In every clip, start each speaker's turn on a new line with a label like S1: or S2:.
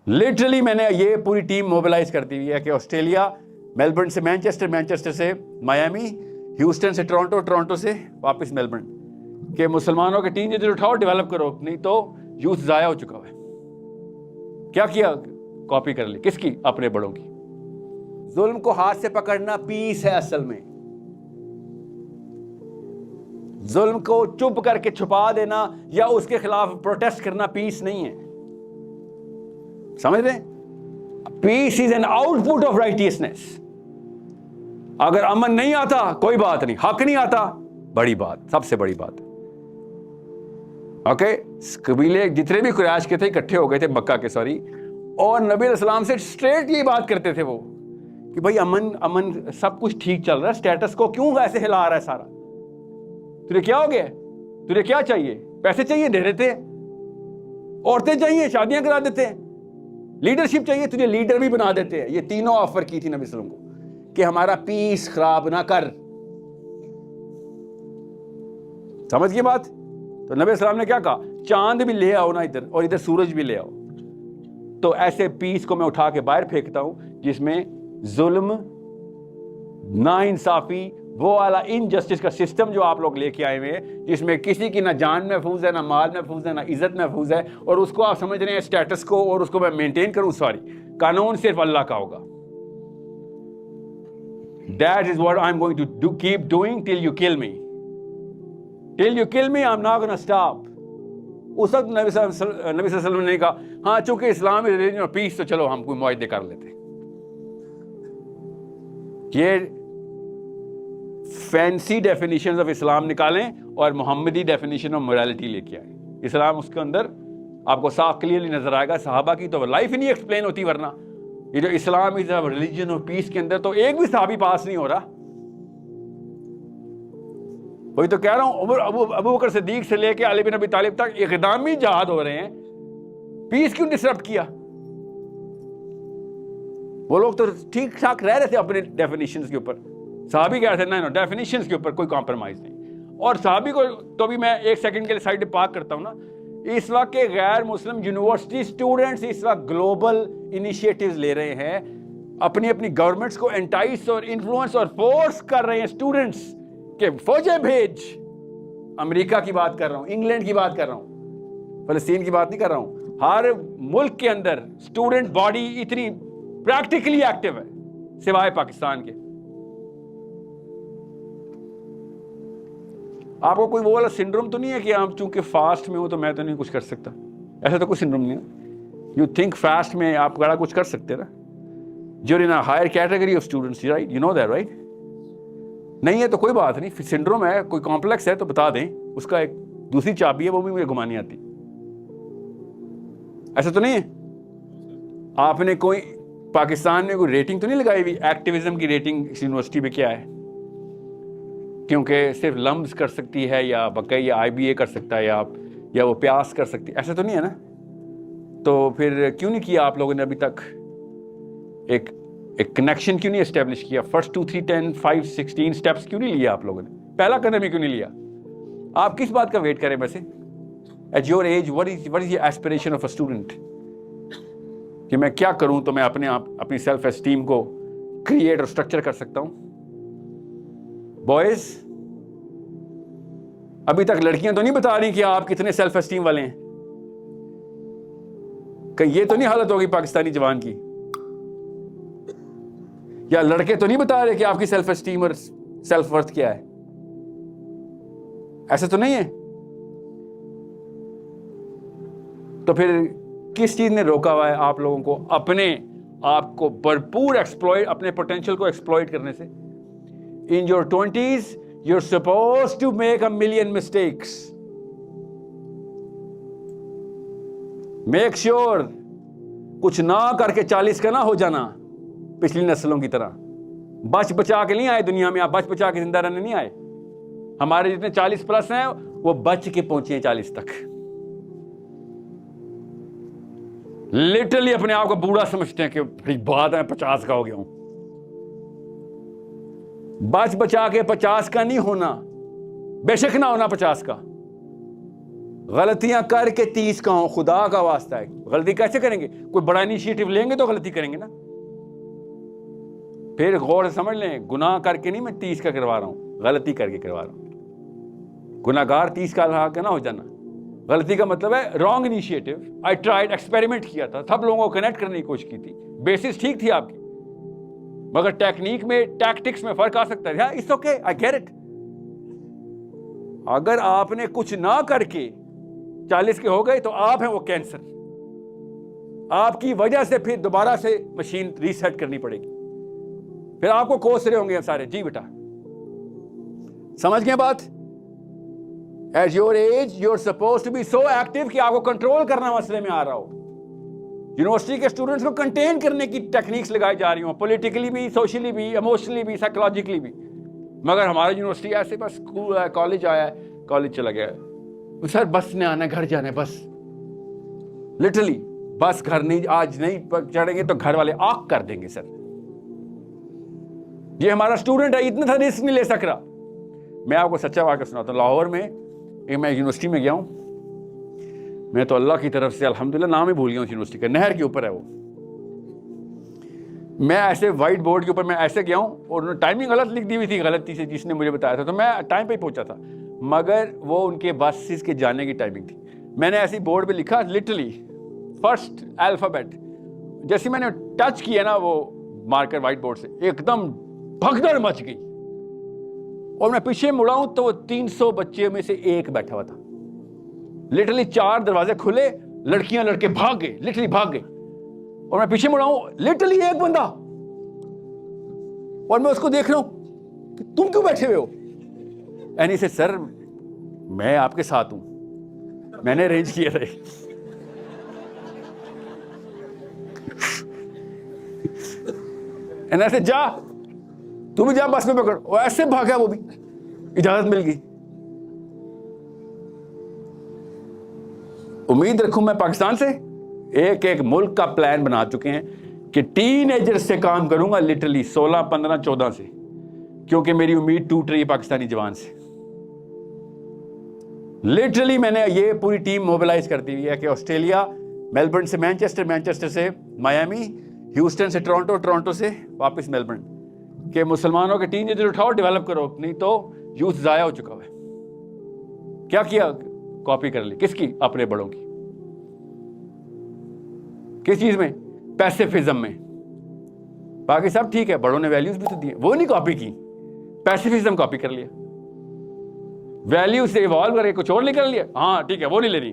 S1: Literally میں نے یہ پوری ٹیم موبلائز کر دی ہوئی ہے کہ آسٹریلیا میلبرن سے مینچسٹر، مینچسٹر سے میامی، ہیوسٹن سے ٹورانٹو، ٹورانٹو سے واپس میلبرن، کہ مسلمانوں کے ٹین ایجر اٹھاؤ، ڈیولپ کرو، نہیں تو یوتھ ضائع ہو چکا ہے. کیا کیا؟ کاپی کر لی. کس کی؟ اپنے بڑوں کی. ظلم کو ہاتھ سے پکڑنا پیس ہے اصل میں. ظلم کو چپ کر کے چھپا دینا یا اس کے خلاف پروٹیسٹ کرنا پیس نہیں ہے. سمجھ رہے ہیں؟ Peace is an output of righteousness. اگر امن نہیں آتا کوئی بات نہیں، حق نہیں آتا بڑی بات، سب سے بڑی بات. اوکے، قبیلے جتنے بھی قریش کے تھے اکٹھے ہو گئے تھے مکہ کے، اور نبی علیہ السلام سے اسٹریٹ یہ بات کرتے تھے وہ کہ بھائی امن سب کچھ ٹھیک چل رہا ہے، اسٹیٹس کو کیوں ایسے ہلا رہا ہے سارا؟ تجھے کیا ہو گیا؟ تجھے کیا چاہیے؟ پیسے چاہیے؟ دے دیتے. عورتیں چاہیے؟ شادیاں کرا دیتے ہیں. لیڈرشپ چاہیے؟ تجھے لیڈر بھی بنا دیتے ہیں. یہ تینوں آفر کی تھی نبی صلی اللہ علیہ وسلم کو کہ ہمارا پیس خراب نہ کر. سمجھ گئے بات؟ تو نبی السلام نے کیا کہا؟ چاند بھی لے آؤ نا ادھر، اور ادھر سورج بھی لے آؤ. تو ایسے پیس کو میں اٹھا کے باہر پھینکتا ہوں جس میں ظلم، نا انصافی، وہ والا انجسٹس کا سسٹم جو آپ لوگ لے کے آئے ہوئے ہیں، جس میں کسی کی نہ جان محفوظ ہے، نہ مال محفوظ ہے، نہ عزت محفوظ ہے، اور اس کو آپ سمجھ رہے ہیں اسٹیٹس کو، اور اس کو میں مینٹین کروں. سوری، قانون صرف اللہ کا ہوگا. That is what I'm going to keep doing till you kill me. Till you kill me, I'm not going to stop. اس وقت نبی صلی اللہ علیہ وسلم نے کہا ہاں چونکہ اسلام is religion of peace تو چلو ہم کوئی معاہدے کر لیتے. یہ فینسی ڈیفینیشنز آف اسلام نکالیں اور محمدی ڈیفینیشن آف morality لے کے آئیں. اسلام اس کے اندر آپ کو صاف کلیئرلی نظر آئے گا. صحابہ کی تو لائف ہی نہیں ایکسپلین ہوتی، ورنہ یہ جو اسلام از اے ریلیجن آف پیس کے اندر تو ایک بھی صحابی پاس نہیں ہو رہا. وہی تو کہہ رہا ہوں، ابو بکر صدیق سے لے کے علی بن ابی طالب تک اقدامی جہاد ہو رہے ہیں. پیس کیوں ڈسرپٹ کیا؟ وہ لوگ تو ٹھیک ٹھاک رہ رہے تھے اپنے ڈیفینیشنز کے اوپر. صحابی کہہ رہے تھے نہیں، ڈیفینیشنز کے اوپر کوئی کمپرومائز نہیں. اور صحابی کو تو بھی میں ایک سیکنڈ کے لیے سائڈ پہ پارک کرتا ہوں نا. اس وقت کے غیر مسلم یونیورسٹی اسٹوڈنٹس اس وقت گلوبل انیشیٹوز لے رہے ہیں، اپنی اپنی گورنمنٹس کو انٹائس اور انفلوئنس اور فورس کر رہے ہیں اسٹوڈنٹس کہ فوجیں بھیج. امریکہ کی بات کر رہا ہوں، انگلینڈ کی بات کر رہا ہوں، فلسطین کی بات نہیں کر رہا ہوں. ہر ملک کے اندر اسٹوڈنٹ باڈی اتنی پریکٹیکلی ایکٹیو ہے سوائے پاکستان کے. آپ کو کوئی وہ والا سنڈروم تو نہیں ہے کہ آپ چونکہ فاسٹ میں ہوں تو میں تو نہیں کچھ کر سکتا؟ ایسا تو کوئی سنڈروم نہیں ہے. یو تھنک فاسٹ میں آپ بڑا کچھ کر سکتے نا. You're in a higher category of students, right? You know that, right? نہیں ہے تو کوئی بات نہیں. سنڈروم ہے، کوئی کمپلیکس ہے تو بتا دیں. اس کا ایک دوسری چابی ہے، وہ بھی مجھے گھمانی آتی. ایسا تو نہیں ہے. آپ نے کوئی پاکستان میں کوئی ریٹنگ تو نہیں لگائی ہوئی؟ ایکٹیویزم کی ریٹنگ یونیورسٹی میں کیا ہے؟ کیونکہ صرف لمبس کر سکتی ہے یا بقی یا آئی بی اے کر سکتا ہے یا وہ پیاس کر سکتی ہے. ایسا تو نہیں ہے نا. تو پھر کیوں نہیں کیا آپ لوگوں نے ابھی تک ایک کنیکشن کیوں نہیں اسٹیبلش کیا؟ فرسٹ 2 3 10 5 16 اسٹیپس کیوں نہیں لیا آپ لوگوں نے؟ پہلا قدم ہی کیوں نہیں لیا؟ آپ کس بات کا ویٹ کریں ویسے؟ At your age what is your aspiration of a student؟ کہ میں کیا کروں تو میں اپنی سیلف اسٹیم کو کریٹ اور اسٹرکچر کر سکتا ہوں. بوائز ابھی تک لڑکیاں تو نہیں بتا رہی کہ آپ کتنے سیلف اسٹیم والے ہیں. کہ یہ تو نہیں حالت ہوگی پاکستانی جوان کی؟ یا لڑکے تو نہیں بتا رہے کہ آپ کی سیلف اسٹیم اور سیلف ورتھ کیا ہے؟ ایسا تو نہیں ہے. تو پھر کس چیز نے روکا ہوا ہے آپ لوگوں کو اپنے آپ کو بھرپور ایکسپلوئٹ، اپنے پوٹینشیل کو ایکسپلوئٹ کرنے سے؟ In your 20s, you're supposed to make a million mistakes. Make sure کچھ نہ کر کے 40 کا نہ ہو جانا پچھلی نسلوں کی طرح. بچ بچا کے نہیں آئے دنیا میں، آپ بچ بچا کے زندہ رہنے نہیں آئے. ہمارے جتنے 40 پلس ہیں وہ بچ کے پہنچے ہیں 40 تک. لٹرلی اپنے آپ کو بوڑھا سمجھتے ہیں کہ بڑی بات ہے 50 کا ہو گیا ہوں. بچ بچا کے 50 کا نہیں ہونا، بے شک نہ ہونا 50 کا. غلطیاں کر کے 30 کا ہوں, خدا کا واسطہ ہے. غلطی کیسے کریں گے؟ کوئی بڑا انیشیٹو لیں گے تو غلطی کریں گے نا. پھر غور سے سمجھ لیں, گناہ کر کے نہیں میں 30 کا کروا رہا ہوں, غلطی کر کے کروا رہا ہوں. گناہ گار 30 کا نہ ہو جانا. غلطی کا مطلب ہے wrong initiative. I tried, experiment کیا تھا, سب لوگوں کو کنیکٹ کرنے کی کوشش کی تھی, بیسس ٹھیک تھی آپ کی, مگر ٹیکنیک میں, ٹیکٹکس میں فرق آ سکتا ہے. It's okay, I get it. اگر آپ نے کچھ نہ کر کے 40 کے ہو گئے تو آپ ہیں وہ کینسر. آپ کی وجہ سے پھر دوبارہ سے مشین ریسیٹ کرنی پڑے گی, پھر آپ کو کوس رہے ہوں گے سارے. جی بیٹا سمجھ گئے بات؟ At your age you are supposed to be so active کہ آپ کو کنٹرول کرنا مسئلے میں آ رہا ہو. یونیورسٹی کے اسٹوڈنٹس کو کنٹین کرنے کی ٹیکنیکس لگائی جا رھی ہوں, پولیٹیکلی بھی, سوشلی بھی, ایموشنلی بھی, سائیکولوجیکلی بھی. مگر ہماری یونیورسٹی ایسے بس اسکول ہے, کالج آیا ہے, کالج چلا گیا ہے, سر بس نے آنا ہے, گھر جانا ہے, بس لٹرلی بس گھر نہیں, آج نہیں چڑھیں گے تو گھر والے آگ کر دیں گے. سر یہ ہمارا اسٹوڈنٹ ہے, اتنا تھا رسک نہیں لے سک رہا. میں آپ کو سچا واقعہ سناتا ہوں. لاہور میں میں یونیورسٹی میں گیا ہوں, میں تو اللہ کی طرف سے الحمدللہ نام ہی بھول گیا ہوں اس یونیورسٹی کا, نہر کے اوپر ہے وہ. میں ایسے وائٹ بورڈ کے اوپر میں ایسے گیا ہوں اور انہوں نے ٹائمنگ غلط لکھ دی ہوئی تھی, غلطی سے جس نے مجھے بتایا تھا, تو میں ٹائم پہ ہی پہنچا تھا, مگر وہ ان کے بسز کے جانے کی ٹائمنگ تھی. میں نے ایسی بورڈ پہ لکھا لٹرلی فرسٹ الفابیٹ, جیسے میں نے ٹچ کیا نا وہ مارکر وائٹ بورڈ سے, ایک دم بھگدڑ مچ گئی, اور میں پیچھے مڑا ہوں تو وہ 300 بچے میں سے ایک بیٹھا ہوا تھا. لٹرلی 4 دروازے کھلے, لڑکیاں لڑکے بھاگ گئے, لٹرلی بھاگ گئے, اور میں پیچھے مڑا ہوں, لٹرلی ایک بندہ, اور میں اس کو دیکھ رہا ہوں کہ تم کیوں بیٹھے ہوئے ہو؟ اینی سے سر میں آپ کے ساتھ ہوں, میں نے ارینج کیا تھا. ایسے جا تو بھی جا, بس میں پکڑ, اور ایسے بھاگا وہ بھی, اجازت مل گئی. امید رکھوں میں پاکستان سے ایک ایک ملک کا پلان بنا چکے ہیں کہ ٹین ایجر سے کام کروں گا, لٹرلی 16, 15, 14 سے, کیونکہ میری امید ٹوٹ رہی ہے پاکستانی جوان سے. لٹرلی میں نے یہ پوری ٹیم موبلائز کر دی ہوئی ہے کہ آسٹریلیا, میلبرن سے مینچسٹر, مینچسٹر سے میامی, ہیوسٹن سے ٹورنٹو, ٹورنٹو سے واپس میلبرن, کہ مسلمانوں کے ٹین ایجر اٹھاؤ, ڈیولپ کرو, نہیں تو یوتھ ضائع ہو چکا ہے. کیا کاپی کر لی, کس کی؟ اپنے بڑوں کی. کس چیز میں؟ پیسیفزم میں. باقی سب ٹھیک ہے, بڑوں نے ویلیوز بھی تو دی, وہ نہیں کاپی کی, پیسیفزم کاپی کر لیا. ویلیو سے ایوالو کر کے کچھ اور نکل لیا, ہاں ٹھیک ہے وہ نہیں لینی,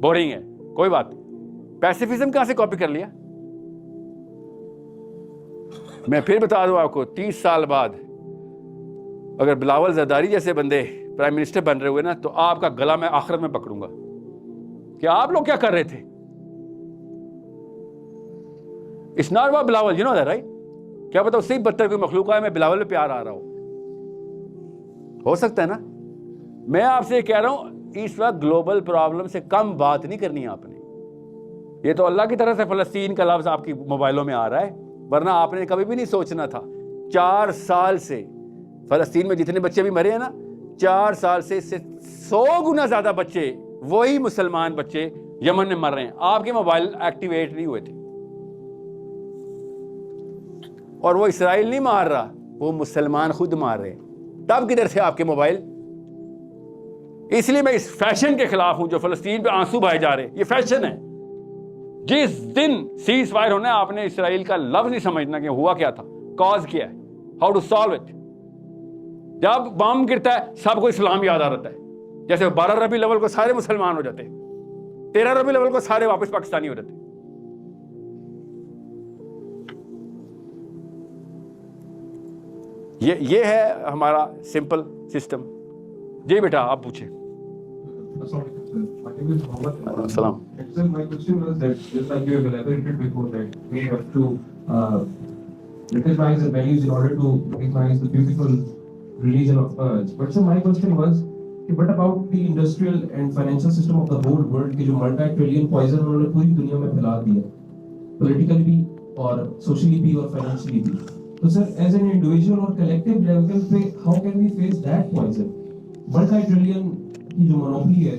S1: بورنگ ہے, کوئی بات نہیں. پیسیفزم کہاں سے کاپی کر لیا؟ میں پھر بتا دوں آپ کو, 30 سال بعد اگر بلاول زرداری جیسے بندے پرائم منسٹر بن رہے ہوئے نا, تو آپ کا گلا میں آخرت میں پکڑوں گا کہ آپ لوگ کیا کر رہے تھے. It's not about Bilawal, you know that, right? کیا پتا اس سے ہی بدتر کوئی مخلوق ہے, میں بلاول پہ پیار آ رہا ہو سکتا ہے نا. میں آپ سے کہہ رہا ہوں اس وقت گلوبل پرابلم سے کم بات نہیں کرنی ہے آپ نے. یہ تو اللہ کی طرف سے فلسطین کا لفظ آپ کی موبائلوں میں آ رہا ہے, ورنہ آپ نے کبھی بھی نہیں سوچنا تھا. 4 سال سے فلسطین میں جتنے بچے بھی مرے ہیں نا, 4 سال سے اس سے 100 گنا زیادہ بچے, وہی مسلمان بچے یمن میں مر رہے ہیں. آپ کے موبائل ایکٹیویٹ نہیں ہوئے تھے, اور وہ اسرائیل نہیں مار رہا, وہ مسلمان خود مار رہے ہیں. تب کدھر تھے آپ کے موبائل؟ اس لیے میں اس فیشن کے خلاف ہوں جو فلسطین پہ آنسو بہائے جا رہے ہیں. یہ فیشن ہے. جس دن سیز فائر ہونا ہے, آپ نے اسرائیل کا لفظ نہیں سمجھنا کہ ہوا کیا تھا, کاز کیا ہے, ہاؤ ٹو سالو اٹ. جب بم گرتا ہے سب کو اسلام یاد آ رہتا ہے, جیسے 12 ربیع الاول کو سارے مسلمان ہو جاتے ہیں, 13 ربیع الاول کو سارے واپس پاکستانی ہو جاتے ہیں. یہ ہے ہمارا سمپل سسٹم. جی بیٹا آپ پوچھیں. السلام.
S2: My question was that just like you have elaborated before that we have to recognize the values in order to recognize the beautiful religion of us. But so my question was, what about the industrial and financial system of the whole world کہ جو multi-trillion poison انہوں نے پوری دنیا میں پھیلا دیا, politically بھی اور socially بھی اور financially بھی. تو سر ایز این انڈیویجول اور کلیکٹیو لیول پہ how can we face that poison? Multi trillion کی جو مونوپلی ہے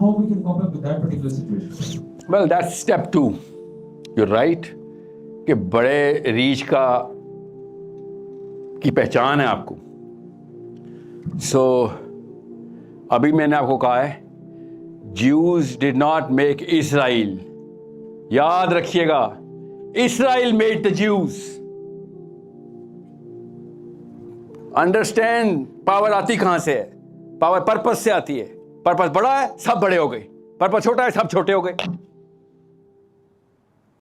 S2: How we can cope up with that particular situation?
S1: Well, that's step 2. You're right کہ بڑے ریچ کی پہچان ہے آپ کو. سو ابھی میں نے آپ کو کہا ہے Jews did not make Israel. یاد رکھیے گا, Israel made the Jews. Understand, power آتی کہاں سے ہے؟ پاور پرپس سے آتی ہے. پرپس بڑا ہے, سب بڑے ہو گئے. پرپس چھوٹا ہے, سب چھوٹے ہو گئے.